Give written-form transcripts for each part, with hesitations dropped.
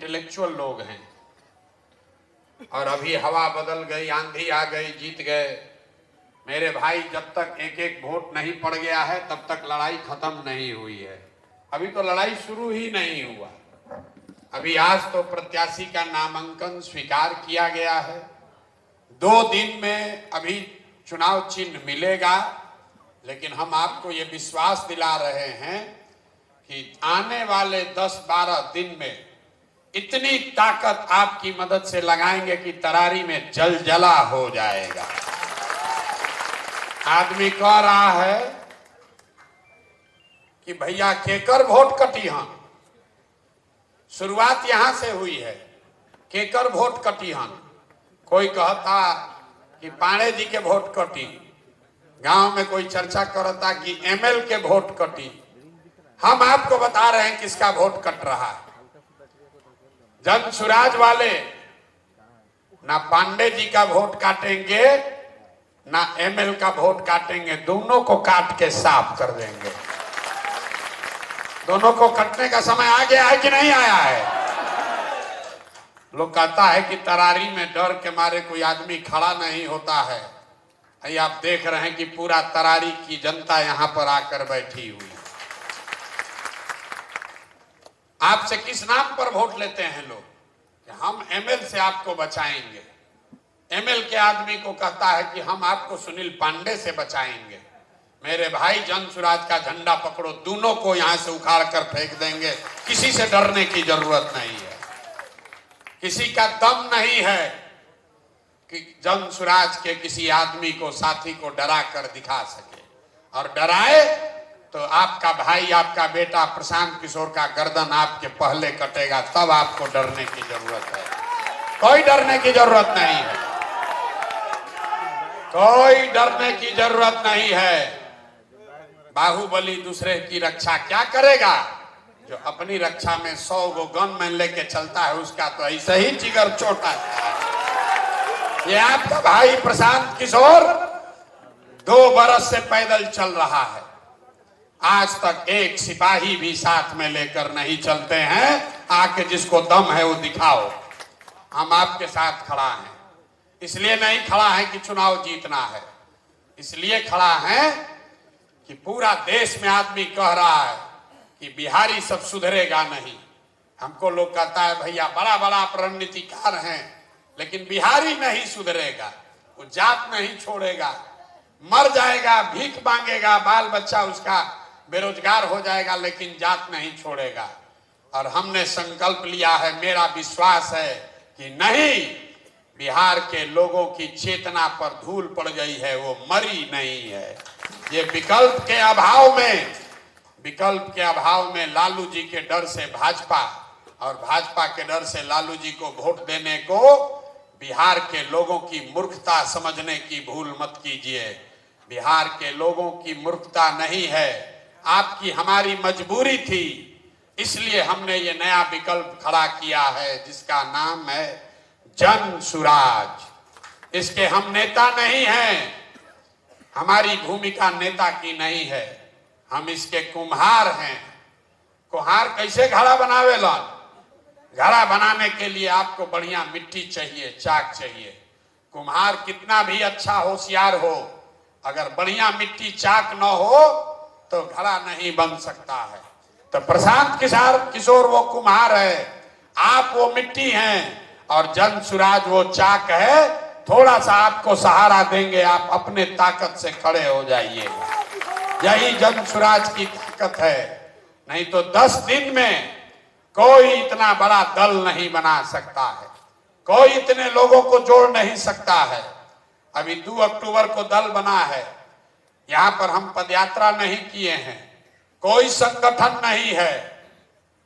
Intellectual लोग हैं, और अभी हवा बदल गई, आंधी आ गई, जीत गए। मेरे भाई, जब तक एक एक वोट नहीं पड़ गया है तब तक लड़ाई खत्म नहीं हुई है। अभी तो लड़ाई शुरू ही नहीं हुआ। अभी आज तो प्रत्याशी का नामांकन स्वीकार किया गया है। 2 दिन में अभी चुनाव चिन्ह मिलेगा, लेकिन हम आपको ये विश्वास दिला रहे हैं कि आने वाले 10-12 दिन में इतनी ताकत आपकी मदद से लगाएंगे कि तरारी में जलजला हो जाएगा। आदमी कह रहा है कि भैया केकर वोट कटी, हम शुरुआत यहां से हुई है, केकर वोट कटी हम। कोई कहता कि पांडे जी के वोट कटी, गांव में कोई चर्चा करता कि एमएल के वोट कटी। हम आपको बता रहे हैं किसका वोट कट रहा है। जन सुराज वाले ना पांडे जी का वोट काटेंगे ना एमएल का वोट काटेंगे, दोनों को काट के साफ कर देंगे। दोनों को कटने का समय आ गया है कि नहीं आया है? लोग कहता है कि तरारी में डर के मारे कोई आदमी खड़ा नहीं होता है। ये आप देख रहे हैं कि पूरा तरारी की जनता यहां पर आकर बैठी हुई। आपसे किस नाम पर वोट लेते हैं लोग कि हम एमएल से आपको बचाएंगे। एमएल के आदमी को कहता है कि हम आपको सुनील पांडे से बचाएंगे। मेरे भाई, जन सुराज का झंडा पकड़ो, दोनों को यहां से उखाड़ कर फेंक देंगे। किसी से डरने की जरूरत नहीं है। किसी का दम नहीं है कि जन सुराज के किसी आदमी को, साथी को डरा कर दिखा सके। और डराए तो आपका भाई, आपका बेटा प्रशांत किशोर का गर्दन आपके पहले कटेगा, तब आपको डरने की जरूरत है। कोई डरने की जरूरत नहीं है, कोई डरने की जरूरत नहीं है। बाहुबली दूसरे की रक्षा क्या करेगा? जो अपनी रक्षा में 100 गो गनमैन लेके चलता है, उसका तो ऐसे ही जिगर छोटा है। ये आपका भाई प्रशांत किशोर 2 बरस से पैदल चल रहा है। आज तक एक सिपाही भी साथ में लेकर नहीं चलते हैं। आके जिसको दम है वो दिखाओ। हम आपके साथ खड़ा हैं। इसलिए नहीं खड़ा है कि चुनाव जीतना है, इसलिए खड़ा है कि पूरा देश में आदमी कह रहा है कि बिहारी सब सुधरेगा नहीं। हमको लोग कहता है भैया बड़ा बड़ा रणनीतिकार हैं, लेकिन बिहारी नहीं सुधरेगा। वो जात नहीं छोड़ेगा, मर जाएगा, भीख मांगेगा, बाल बच्चा उसका बेरोजगार हो जाएगा, लेकिन जात नहीं छोड़ेगा। और हमने संकल्प लिया है, मेरा विश्वास है कि नहीं, बिहार के लोगों की चेतना पर धूल पड़ गई है, वो मरी नहीं है। ये विकल्प के अभाव में लालू जी के डर से भाजपा और भाजपा के डर से लालू जी को वोट देने को बिहार के लोगों की मूर्खता समझने की भूल मत कीजिए। बिहार के लोगों की मूर्खता नहीं है, आपकी हमारी मजबूरी थी। इसलिए हमने ये नया विकल्प खड़ा किया है जिसका नाम है जन सुराज। इसके हम नेता नहीं हैं, हमारी भूमिका नेता की नहीं है, हम इसके कुम्हार हैं। कुम्हार कैसे घड़ा बनावेला? घड़ा बनाने के लिए आपको बढ़िया मिट्टी चाहिए, चाक चाहिए। कुम्हार कितना भी अच्छा होशियार हो, अगर बढ़िया मिट्टी चाक न हो तो घड़ा नहीं बन सकता है। तो प्रशांत किशोर वो कुम्हार है, आप वो मिट्टी हैं, और जन सुराज वो चाक है। थोड़ा सा आपको सहारा देंगे, आप अपने ताकत से खड़े हो जाइएगा। यही जन सुराज की ताकत है। नहीं तो 10 दिन में कोई इतना बड़ा दल नहीं बना सकता है, कोई इतने लोगों को जोड़ नहीं सकता है। अभी 2 अक्टूबर को दल बना है, यहाँ पर हम पदयात्रा नहीं किए हैं, कोई संगठन नहीं है।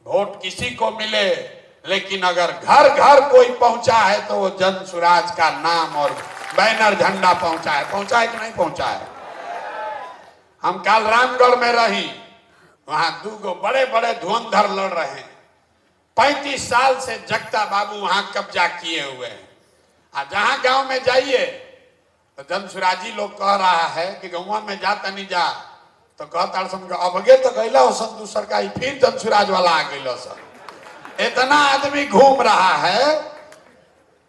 वोट किसी को मिले, लेकिन अगर घर घर कोई पहुंचा है तो वो जन सुराज का नाम और बैनर झंडा पहुंचा है कि नहीं पहुंचा है? हम कल रामगढ़ में रही, वहां 2 बड़े बड़े धुरंधर लड़ रहे हैं। 35 साल से जगता बाबू वहां कब्जा किए हुए हैं। जहां गांव में जाइए तो जन सुराजी लोग कह रहा है कि गाँव में जाता नहीं जा तो कहता अबगे तो गैला हो सन दूसर का, फिर जन सुराज वाला आ गई सन। इतना आदमी घूम रहा है,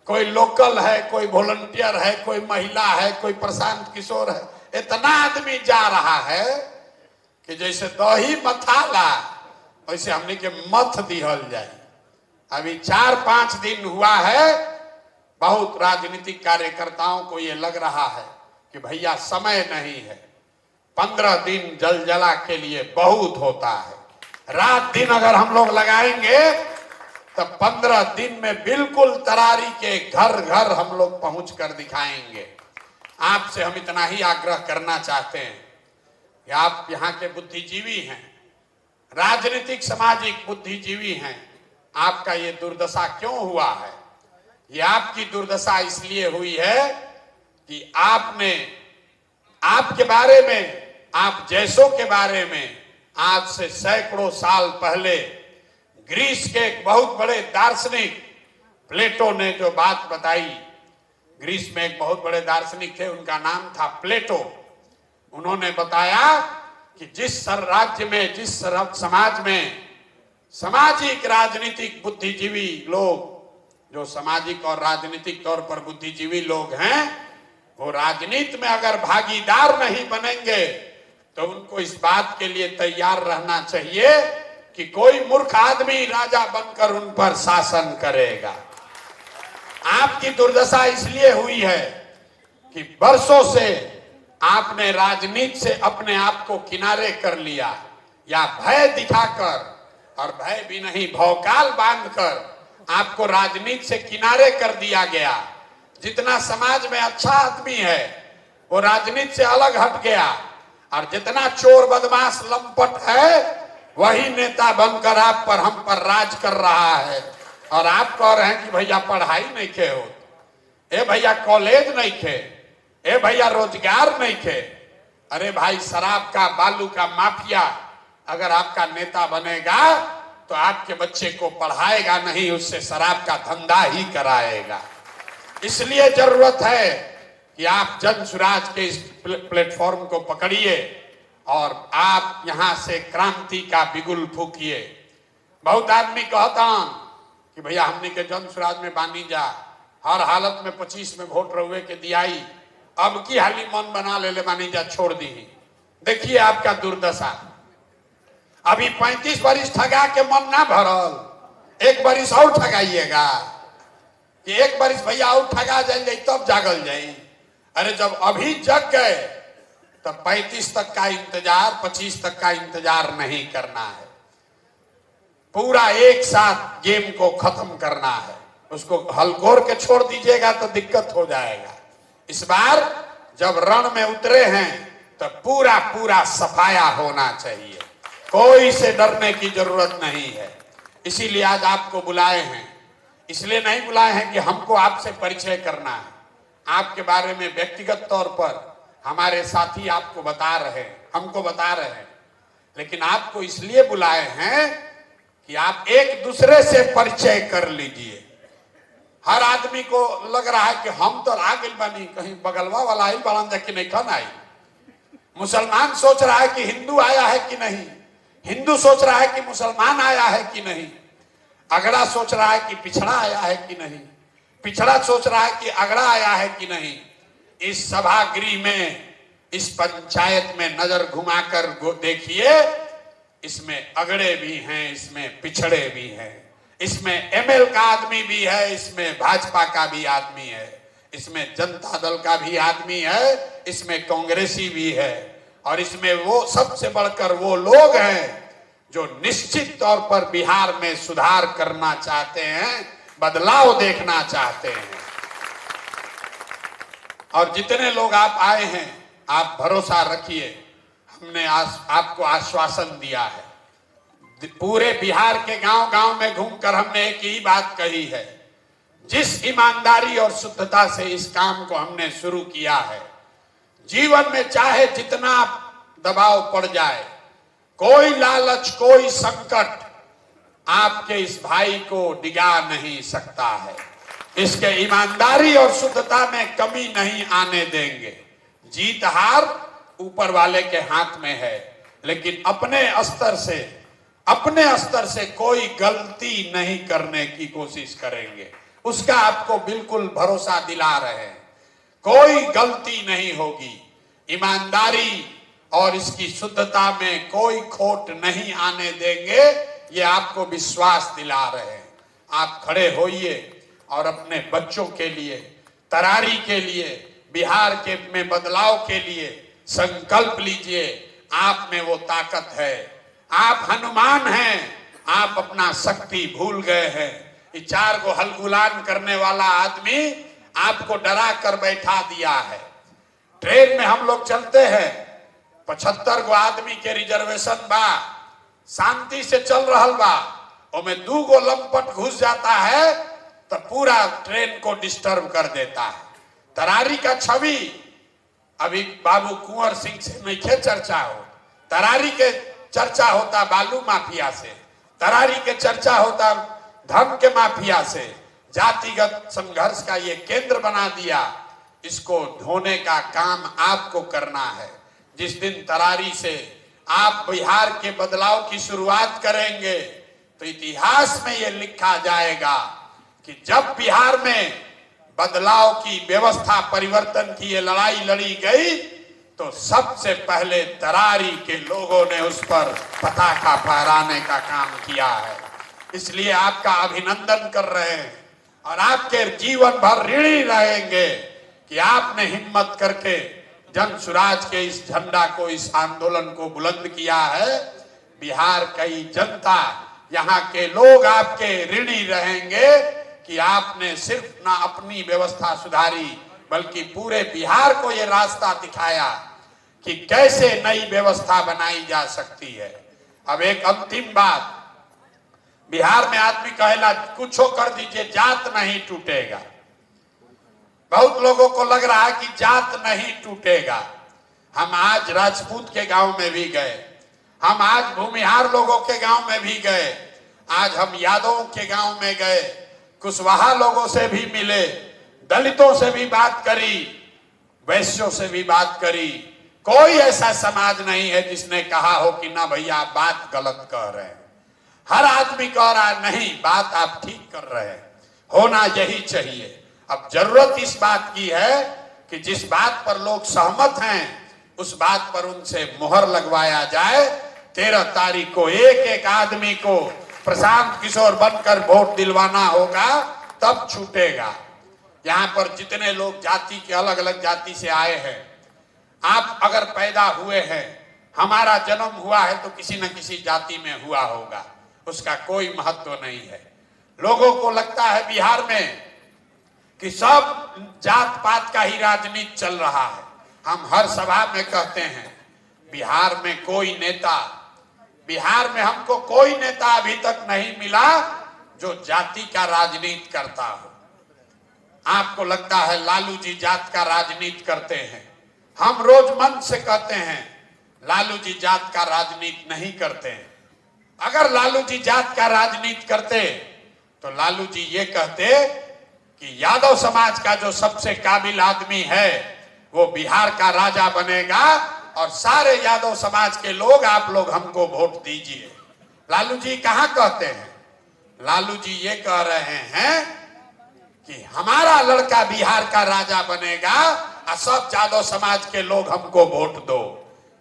कोई लोकल है, कोई वॉलंटियर है, कोई महिला है, कोई प्रशांत किशोर है, इतना आदमी जा रहा है कि जैसे दही मथाला वैसे हमने के मथ दिहल जाए। अभी 4-5 दिन हुआ है, बहुत राजनीतिक कार्यकर्ताओं को ये लग रहा है कि भैया समय नहीं है। 15 दिन जलजला के लिए बहुत होता है। रात दिन अगर हम लोग लगाएंगे तो 15 दिन में बिल्कुल तरारी के घर घर हम लोग पहुंच कर दिखाएंगे। आपसे हम इतना ही आग्रह करना चाहते हैं कि आप यहाँ के बुद्धिजीवी हैं, राजनीतिक सामाजिक बुद्धिजीवी हैं, आपका ये दुर्दशा क्यों हुआ है? ये आपकी दुर्दशा इसलिए हुई है कि आपने, आपके बारे में, आप जैसों के बारे में आज से सैकड़ों साल पहले ग्रीस के एक बहुत बड़े दार्शनिक प्लेटो ने जो बात बताई, ग्रीस में एक बहुत बड़े दार्शनिक थे, उनका नाम था प्लेटो। उन्होंने बताया कि जिस राज्य में, जिस समाज में सामाजिक राजनीतिक बुद्धिजीवी लोग, जो सामाजिक और राजनीतिक तौर पर बुद्धिजीवी लोग हैं, वो राजनीति में अगर भागीदार नहीं बनेंगे तो उनको इस बात के लिए तैयार रहना चाहिए कि कोई मूर्ख आदमी राजा बनकर उन पर शासन करेगा। आपकी दुर्दशा इसलिए हुई है कि वर्षों से आपने राजनीति से अपने आप को किनारे कर लिया, या भय दिखाकर, और भय भी नहीं भौकाल बांधकर आपको राजनीति से किनारे कर दिया गया। जितना समाज में अच्छा आदमी है वो राजनीति से अलग हट गया, और जितना चोर बदमाश लंपट है वही नेता बनकर आप पर, हम पर राज कर रहा है। और आप कह रहे हैं कि भैया पढ़ाई नहीं खे हो, ए भैया कॉलेज नहीं खे, ए भैया रोजगार नहीं खे। अरे भाई, शराब का, बालू का माफिया अगर आपका नेता बनेगा तो आपके बच्चे को पढ़ाएगा नहीं, उससे शराब का धंधा ही कराएगा। इसलिए जरूरत है कि आप जन सुराज के इस प्लेटफॉर्म को पकड़िए और आप यहां से क्रांति का बिगुल फूकिए। बहुत आदमी कहता कि भैया हमने के जन सुराज में बानी जा, हर हालत में 25 में वोट रहुए के दियाई, अब की हाली मन बना ले बानी जा, छोड़ दी। देखिए आपका दुर्दशा। अभी 35 बरिस ठगा के मन ना भरल, एक बरिस और ठगाइएगा कि एक बरिस भैया और ठगा जाए तब जागल जाए। अरे जब अभी जग गए तब 35 तक का इंतजार, 25 तक का इंतजार नहीं करना है। पूरा एक साथ गेम को खत्म करना है। उसको हलकोर के छोड़ दीजिएगा तो दिक्कत हो जाएगा। इस बार जब रण में उतरे हैं तो पूरा पूरा सफाया होना चाहिए, कोई से डरने की जरूरत नहीं है। इसीलिए आज आपको बुलाए हैं। इसलिए नहीं बुलाए हैं कि हमको आपसे परिचय करना है, आपके बारे में व्यक्तिगत तौर पर हमारे साथी आपको बता रहे हैं, हमको बता रहे हैं, लेकिन आपको इसलिए बुलाए हैं कि आप एक दूसरे से परिचय कर लीजिए। हर आदमी को लग रहा है कि हम तो आ गए बनी, कहीं बगलवा वाला आई बड़ा जाके नहीं खन आई। मुसलमान सोच रहा है कि हिंदू आया है कि नहीं, हिंदू सोच रहा है कि मुसलमान आया है कि नहीं, अगड़ा सोच रहा है कि पिछड़ा आया है कि नहीं, पिछड़ा सोच रहा है कि अगड़ा आया है कि नहीं। इस सभागृह में, इस पंचायत में नजर घुमाकर देखिए, इसमें अगड़े भी हैं, इसमें पिछड़े भी हैं, इसमें एमएल का आदमी भी है, इसमें भाजपा का भी आदमी है, इसमें जनता दल का भी आदमी है, इसमें कांग्रेसी भी है, और इसमें वो सबसे बढ़कर वो लोग हैं जो निश्चित तौर पर बिहार में सुधार करना चाहते हैं, बदलाव देखना चाहते हैं। और जितने लोग आप आए हैं, आप भरोसा रखिए, हमने आपको आश्वासन दिया है। पूरे बिहार के गांव-गांव में घूमकर हमने एक ही बात कही है, जिस ईमानदारी और शुद्धता से इस काम को हमने शुरू किया है, जीवन में चाहे जितना दबाव पड़ जाए, कोई लालच, कोई संकट आपके इस भाई को डिगा नहीं सकता है। इसके ईमानदारी और शुद्धता में कमी नहीं आने देंगे। जीत हार ऊपर वाले के हाथ में है, लेकिन अपने स्तर से, अपने स्तर से कोई गलती नहीं करने की कोशिश करेंगे, उसका आपको बिल्कुल भरोसा दिला रहे हैं। कोई गलती नहीं होगी, ईमानदारी और इसकी शुद्धता में कोई खोट नहीं आने देंगे, ये आपको विश्वास दिला रहे हैं। आप खड़े होइए और अपने बच्चों के लिए, तरारी के लिए, बिहार के में बदलाव के लिए संकल्प लीजिए। आप में वो ताकत है, आप हनुमान हैं, आप अपना शक्ति भूल गए हैं। ये 4 को हलगुलान करने वाला आदमी आपको डरा कर बैठा दिया है। ट्रेन में हम लोग चलते हैं, 75 गो आदमी के रिजर्वेशन बा, शांति से चल रहा बा, और 2 गो लंपट घुस जाता है तो पूरा ट्रेन को डिस्टर्ब कर देता है। तरारी का छवि अभी बाबू कुंवर सिंह से नहीं चर्चा हो, तरारी के चर्चा होता बालू माफिया से, तरारी के चर्चा होता धन के माफिया से। जातिगत संघर्ष का ये केंद्र बना दिया, इसको ढोने का काम आपको करना है। जिस दिन तरारी से आप बिहार के बदलाव की शुरुआत करेंगे तो इतिहास में ये लिखा जाएगा कि जब बिहार में बदलाव की व्यवस्था परिवर्तन की ये लड़ाई लड़ी गई तो सबसे पहले तरारी के लोगों ने उस पर पताका फहराने का काम किया है। इसलिए आपका अभिनंदन कर रहे हैं और आपके जीवन भर ऋणी रहेंगे कि आपने हिम्मत करके जन सुराज के इस झंडा को, इस आंदोलन को बुलंद किया है। बिहार की जनता, यहाँ के लोग आपके ऋणी रहेंगे कि आपने सिर्फ ना अपनी व्यवस्था सुधारी बल्कि पूरे बिहार को ये रास्ता दिखाया कि कैसे नई व्यवस्था बनाई जा सकती है। अब एक अंतिम बात, बिहार में आदमी कहेला कुछ कर दीजिए, जात नहीं टूटेगा। बहुत लोगों को लग रहा है कि जात नहीं टूटेगा। हम आज राजपूत के गांव में भी गए, हम आज भूमिहार लोगों के गांव में भी गए, आज हम यादवों के गांव में गए, कुशवाहा लोगों से भी मिले, दलितों से भी बात करी, वैश्यों से भी बात करी। कोई ऐसा समाज नहीं है जिसने कहा हो कि ना भैया आप बात गलत कह रहे हैं। हर आदमी कह रहा है नहीं, बात आप ठीक कर रहे हैं, होना यही चाहिए। अब जरूरत इस बात की है कि जिस बात पर लोग सहमत हैं उस बात पर उनसे मुहर लगवाया जाए। 13 तारीख को एक एक आदमी को प्रशांत किशोर बनकर वोट दिलवाना होगा, तब छूटेगा। यहाँ पर जितने लोग जाति के अलग अलग जाति से आए हैं, आप अगर पैदा हुए हैं, हमारा जन्म हुआ है तो किसी न किसी जाति में हुआ होगा, उसका कोई महत्व नहीं है। लोगों को लगता है बिहार में कि सब जात पात का ही राजनीति चल रहा है। हम हर सभा में कहते हैं बिहार में कोई नेता, बिहार में हमको कोई नेता अभी तक नहीं मिला जो जाति का राजनीति करता हो। आपको लगता है लालू जी जात का राजनीति करते हैं, हम रोज मन से कहते हैं लालू जी जात का राजनीति नहीं करते हैं। अगर लालू जी जात का राजनीति करते तो लालू जी ये कहते कि यादव समाज का जो सबसे काबिल आदमी है वो बिहार का राजा बनेगा और सारे यादव समाज के लोग, आप लोग हमको वोट दीजिए। लालू जी कहाँ कहते हैं? लालू जी ये कह रहे हैं कि हमारा लड़का बिहार का राजा बनेगा और सब यादव समाज के लोग हमको वोट दो।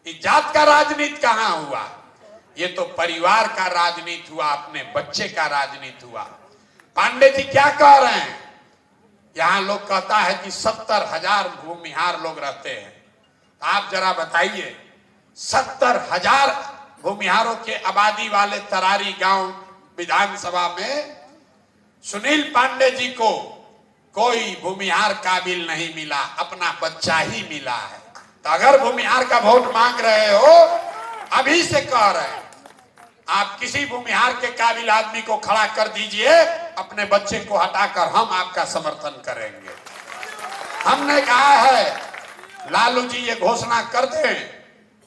ये जात का राजनीति कहाँ हुआ? ये तो परिवार का राजनीति हुआ, अपने बच्चे का राजनीति हुआ। पांडे जी क्या कह रहे हैं? यहाँ लोग कहता है कि 70,000 भूमिहार लोग रहते हैं। आप जरा बताइए, 70,000 भूमिहारों के आबादी वाले तरारी गांव विधानसभा में सुनील पांडे जी को कोई भूमिहार काबिल नहीं मिला, अपना बच्चा ही मिला है। तो अगर भूमिहार का वोट मांग रहे हो, अभी से कह रहे हैं, आप किसी भूमिहार के काबिल आदमी को खड़ा कर दीजिए, अपने बच्चे को हटाकर हम आपका समर्थन करेंगे। हमने कहा है लालू जी ये घोषणा कर दें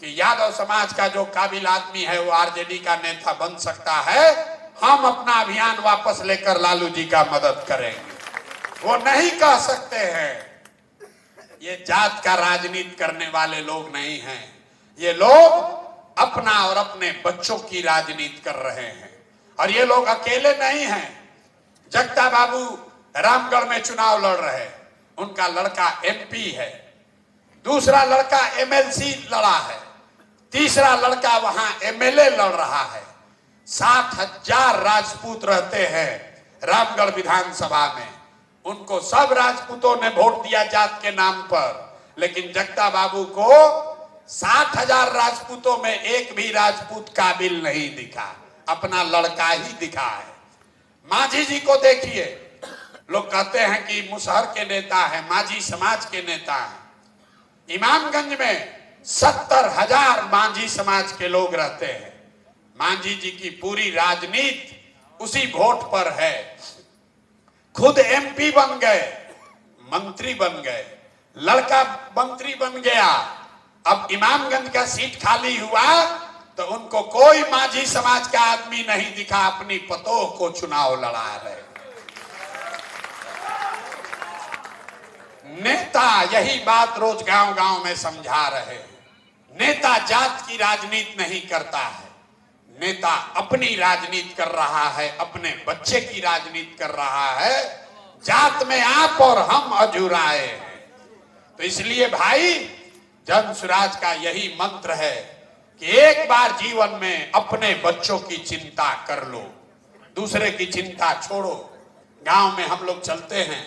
कि यादव समाज का जो काबिल आदमी है वो आरजेडी का नेता बन सकता है, हम अपना अभियान वापस लेकर लालू जी का मदद करेंगे। वो नहीं कह सकते हैं। ये जात का राजनीति करने वाले लोग नहीं हैं। ये लोग अपना और अपने बच्चों की राजनीति कर रहे हैं। और ये लोग अकेले नहीं हैं। जगता बाबू रामगढ़ में चुनाव लड़ रहे हैं, उनका लड़का एमपी है, दूसरा लड़का एमएलसी लड़ा है, तीसरा लड़का वहां एमएलए लड़ रहा है। 60,000 राजपूत रहते हैं रामगढ़ विधानसभा में। उनको सब राजपूतों ने वोट दिया जात के नाम पर, लेकिन जगता बाबू को 60,000 राजपूतों में एक भी राजपूत काबिल नहीं दिखा, अपना लड़का ही दिखा है। मांझी जी को देखिए, लोग कहते हैं कि मुसहर के नेता है, मांझी समाज के नेता हैं। इमामगंज में 70,000 मांझी समाज के लोग रहते हैं। मांझी जी की पूरी राजनीति उसी वोट पर है। खुद एमपी बन गए, मंत्री बन गए, लड़का मंत्री बन गया। अब इमामगंज का सीट खाली हुआ तो उनको कोई मांझी समाज का आदमी नहीं दिखा, अपनी पतोह को चुनाव लड़ा रहे। नेता यही बात रोज गांव गांव में समझा रहे हैं। नेता जात की राजनीति नहीं करता है, नेता अपनी राजनीति कर रहा है, अपने बच्चे की राजनीति कर रहा है। जात में आप और हम अजुराए हैं। तो इसलिए भाई, जन स्वराज का यही मंत्र है कि एक बार जीवन में अपने बच्चों की चिंता कर लो, दूसरे की चिंता छोड़ो। गांव में हम लोग चलते हैं,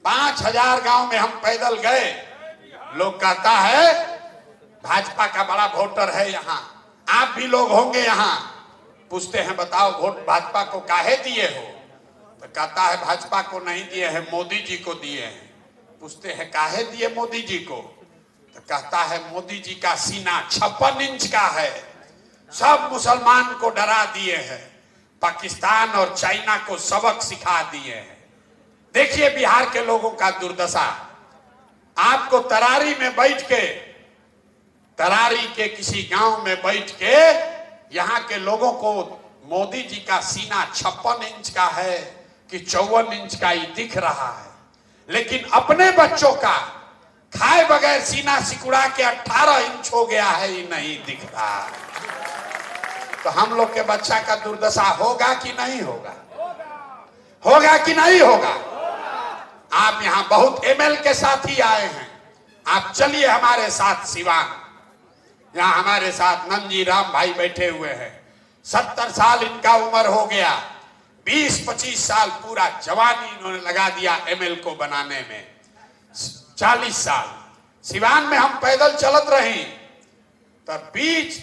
5,000 गांव में हम पैदल गए। लोग कहता है भाजपा का बड़ा वोटर है यहाँ, आप भी लोग होंगे यहाँ। पूछते हैं बताओ वोट भाजपा को काहे दिए हो? तो कहता है भाजपा को नहीं दिए हैं, मोदी जी को दिए हैं। पूछते हैं काहे दिए मोदी जी को? तो कहता है मोदी जी का सीना 56 इंच का है, सब मुसलमान को डरा दिए हैं, पाकिस्तान और चाइना को सबक सिखा दिए हैं। देखिए बिहार के लोगों का दुर्दशा। आपको तरारी में बैठ के, तरारी के किसी गांव में बैठ के यहाँ के लोगों को मोदी जी का सीना 56 इंच का है कि 54 इंच का ही दिख रहा है, लेकिन अपने बच्चों का खाए बगैर सीना सिकुड़ा के 18 इंच हो गया है, ये नहीं दिख रहा। तो हम लोग के बच्चा का दुर्दशा होगा कि नहीं होगा? होगा कि नहीं होगा? आप यहाँ बहुत एमएल के साथ ही आए हैं, आप चलिए हमारे साथ सिवान। यहाँ हमारे साथ नंजी राम भाई बैठे हुए हैं। 70 साल इनका उम्र हो गया, 20-25 साल पूरा जवानी इन्होंने लगा दिया एमएल को बनाने में। 40 साल सिवान में हम पैदल चलत रही, तब बीच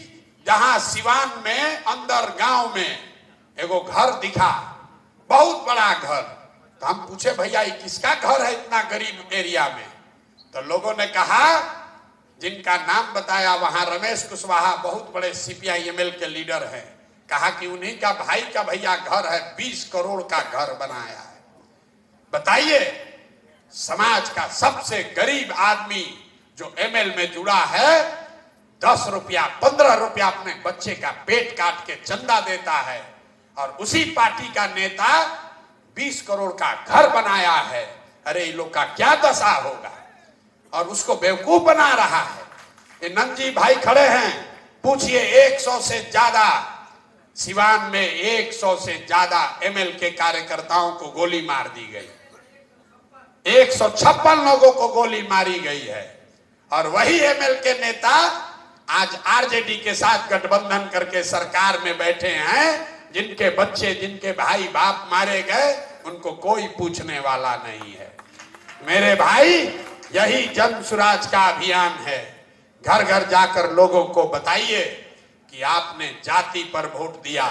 जहां सिवान में अंदर गांव में एगो घर दिखा, बहुत बड़ा घर। तो हम पूछे भैया ये किसका घर है इतना गरीब एरिया में? तो लोगों ने कहा, जिनका नाम बताया वहां रमेश कुशवाहा बहुत बड़े सीपीआई-एमएल के लीडर हैं, कहा कि उन्हीं का भाई का भैया घर है, 20 करोड़ का घर बनाया है। बताइए, समाज का सबसे गरीब आदमी जो एमएल में जुड़ा है, 10 रुपया 15 रुपया अपने बच्चे का पेट काट के चंदा देता है, और उसी पार्टी का नेता 20 करोड़ का घर बनाया है। अरे ये लोग का क्या दशा होगा? और उसको बेवकूफ बना रहा है। ये नंजी भाई खड़े हैं, पूछिए 100 से ज्यादा सिवान में 100 से ज्यादा एमएल के कार्यकर्ताओं को गोली मार दी गई, 156 लोगों को गोली मारी गई है। और वही एमएल के नेता आज आरजेडी के साथ गठबंधन करके सरकार में बैठे हैं। जिनके बच्चे, जिनके भाई बाप मारे गए, उनको कोई पूछने वाला नहीं है। मेरे भाई, यही जन स्वराज का अभियान है। घर घर जाकर लोगों को बताइए कि आपने जाति पर वोट दिया,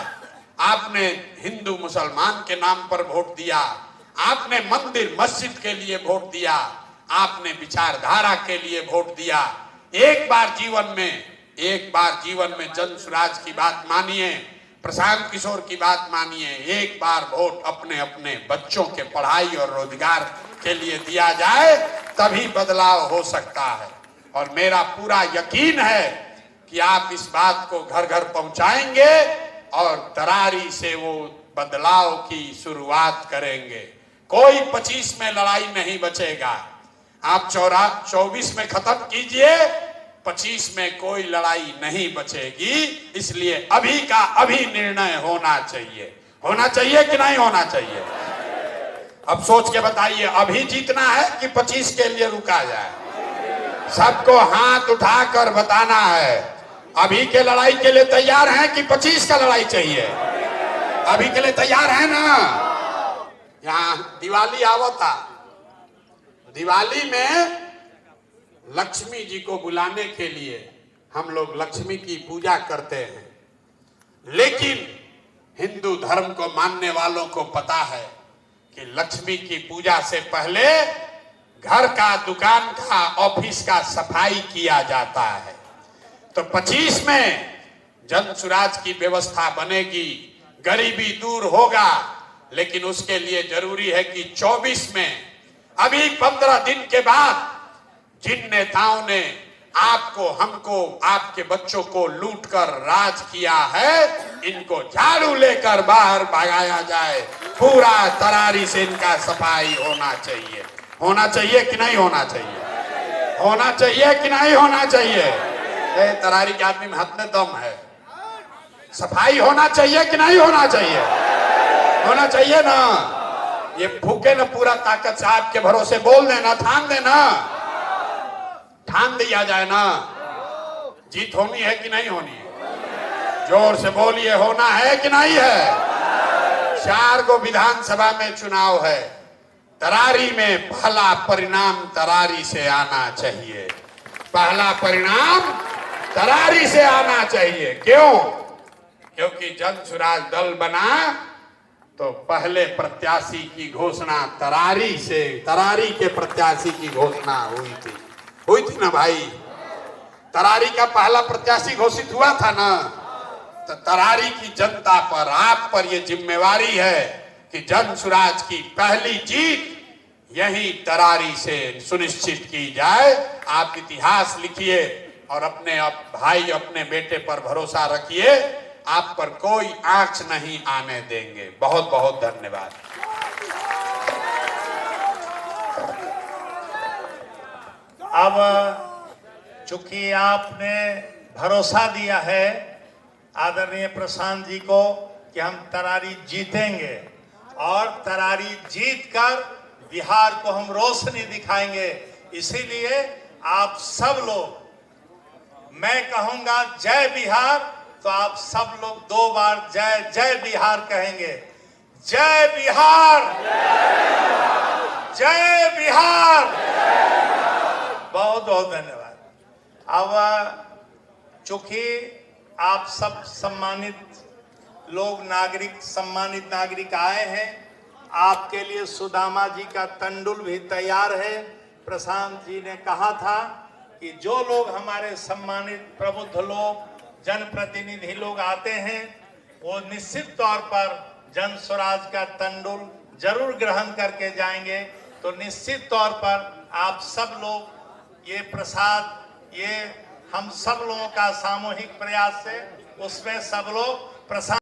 आपने हिंदू मुसलमान के नाम पर वोट दिया, आपने मंदिर मस्जिद के लिए वोट दिया, आपने विचारधारा के लिए वोट दिया। एक बार जीवन में जन स्वराज की बात मानिए, प्रशांत किशोर की बात मानिए। एक बार वोट अपने अपने बच्चों के पढ़ाई और रोजगार के लिए दिया जाए, तभी बदलाव हो सकता है। और मेरा पूरा यकीन है कि आप इस बात को घर घर पहुंचाएंगे और तरारी से वो बदलाव की शुरुआत करेंगे। कोई 25 में लड़ाई नहीं बचेगा। आप 24 में खत्म कीजिए, 25 में कोई लड़ाई नहीं बचेगी। इसलिए अभी का अभी निर्णय होना चाहिए। होना चाहिए कि नहीं होना चाहिए? अब सोच के बताइए, अभी जीतना है कि 25 के लिए रुका जाए? सबको हाथ उठाकर बताना है, अभी के लड़ाई के लिए तैयार हैं कि 25 का लड़ाई चाहिए? अभी के लिए तैयार है ना? यहाँ दिवाली आवता, दिवाली में लक्ष्मी जी को बुलाने के लिए हम लोग लक्ष्मी की पूजा करते हैं, लेकिन हिंदू धर्म को मानने वालों को पता है कि लक्ष्मी की पूजा से पहले घर का, दुकान का, ऑफिस का सफाई किया जाता है। तो 25 में जन सुराज की व्यवस्था बनेगी, गरीबी दूर होगा, लेकिन उसके लिए जरूरी है कि 24 में, अभी 15 दिन के बाद जिन नेताओं ने आपको, हमको, आपके बच्चों को लूटकर राज किया है, इनको झाड़ू लेकर बाहर भगाया जाए। पूरा तरारी से इनका सफाई होना चाहिए। होना चाहिए कि नहीं होना चाहिए? होना चाहिए कि नहीं होना चाहिए? तरारी के आदमी में हाथ में दम है। सफाई होना चाहिए कि नहीं होना चाहिए? होना चाहिए ना। ये फूके ना पूरा ताकत से आपके भरोसे बोल देना, ठान देना, ठान दिया जाए ना। जीत होनी है कि नहीं होनी है? जोर से बोलिए, होना है कि नहीं है? 4 गो विधानसभा में चुनाव है। तरारी में पहला परिणाम तरारी से आना चाहिए। पहला परिणाम तरारी से आना चाहिए। क्यों? क्योंकि जन सुराज दल बना तो पहले प्रत्याशी की घोषणा तरारी से, तरारी के प्रत्याशी की घोषणा हुई थी ना भाई। तरारी का पहला प्रत्याशी घोषित हुआ था ना। तो तरारी की जनता पर, आप पर यह जिम्मेवारी है कि जन सुराज की पहली जीत यही तरारी से सुनिश्चित की जाए। आप इतिहास लिखिए और अपने भाई, अपने बेटे पर भरोसा रखिए। आप पर कोई आंच नहीं आने देंगे। बहुत बहुत धन्यवाद। अब चूंकि आपने भरोसा दिया है आदरणीय प्रशांत जी को कि हम तरारी जीतेंगे और तरारी जीतकर बिहार को हम रोशनी दिखाएंगे, इसीलिए आप सब लोग, मैं कहूंगा जय बिहार, तो आप सब लोग 2 बार जय जय बिहार कहेंगे। जय बिहार, जय बिहार। बहुत बहुत धन्यवाद। अब चूंकि आप सब सम्मानित लोग, नागरिक, सम्मानित नागरिक आए हैं, आपके लिए सुदामा जी का तंडुल भी तैयार है। प्रशांत जी ने कहा था कि जो लोग हमारे सम्मानित प्रबुद्ध लोग, जनप्रतिनिधि लोग आते हैं, वो निश्चित तौर पर जन स्वराज का तंडुल जरूर ग्रहण करके जाएंगे। तो निश्चित तौर पर आप सब लोग ये प्रसाद, ये हम सब लोगों का सामूहिक प्रयास से उसमें सब लोग प्रसाद